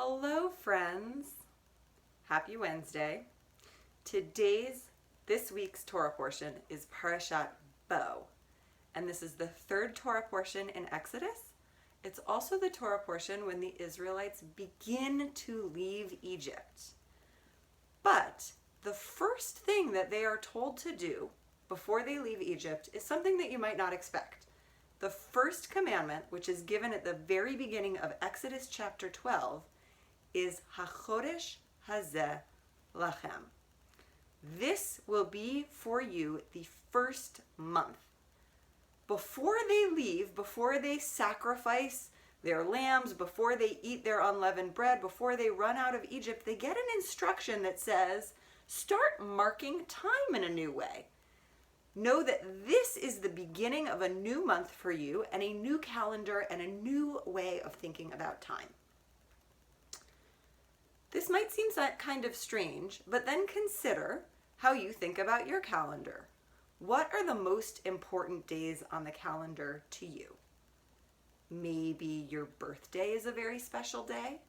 Hello, friends. Happy Wednesday. This week's Torah portion is Parashat Bo, and this is the third Torah portion in Exodus. It's also the Torah portion when the Israelites begin to leave Egypt. But the first thing that they are told to do before they leave Egypt is something that you might not expect. The first commandment, which is given at the very beginning of Exodus chapter 12, is HaChodesh Hazeh Lachem. This will be for you the first month. Before they leave, before they sacrifice their lambs, before they eat their unleavened bread, before they run out of Egypt, they get an instruction that says, start marking time in a new way. Know that this is the beginning of a new month for you and a new calendar and a new way of thinking about time. This might seem kind of strange, but then consider how you think about your calendar. What are the most important days on the calendar to you? Maybe your birthday is a very special day.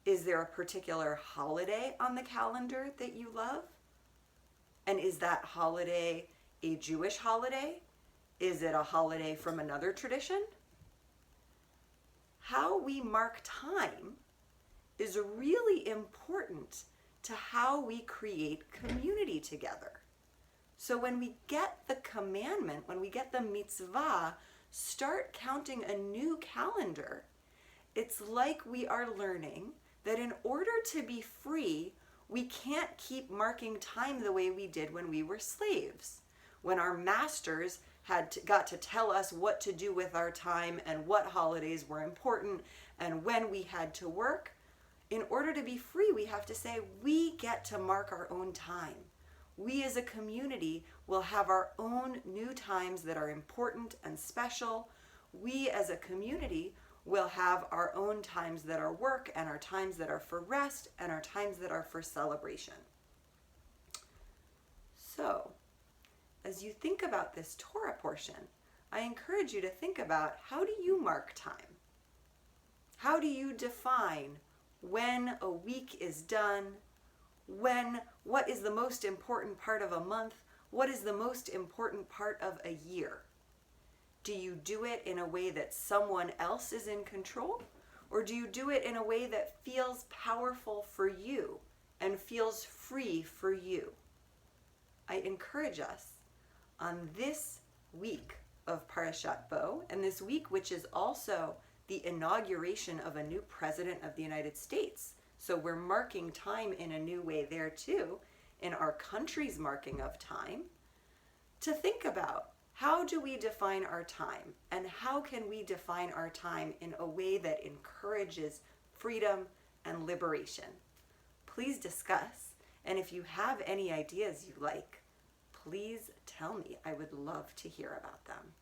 Is there a particular holiday on the calendar that you love? And is that holiday a Jewish holiday? Is it a holiday from another tradition? How we mark time is really important to how we create community together. So when we get the commandment, when we get the mitzvah, start counting a new calendar, it's like we are learning that in order to be free, we can't keep marking time the way we did when we were slaves. When our masters got to tell us what to do with our time and what holidays were important and when we had to work, in order to be free, we have to say, we get to mark our own time. We as a community will have our own new times that are important and special. We as a community will have our own times that are work and our times that are for rest and our times that are for celebration. So, as you think about this Torah portion, I encourage you to think about, how do you mark time? How do you define when a week is done? What is the most important part of a month? What is the most important part of a year? Do you do it in a way that someone else is in control? Or do you do it in a way that feels powerful for you and feels free for you? I encourage us on this week of Parashat Bo, and this week which is also the inauguration of a new president of the United States. So we're marking time in a new way there too, in our country's marking of time, to think about, how do we define our time, and how can we define our time in a way that encourages freedom and liberation? Please discuss, and if you have any ideas you like, please tell me. I would love to hear about them.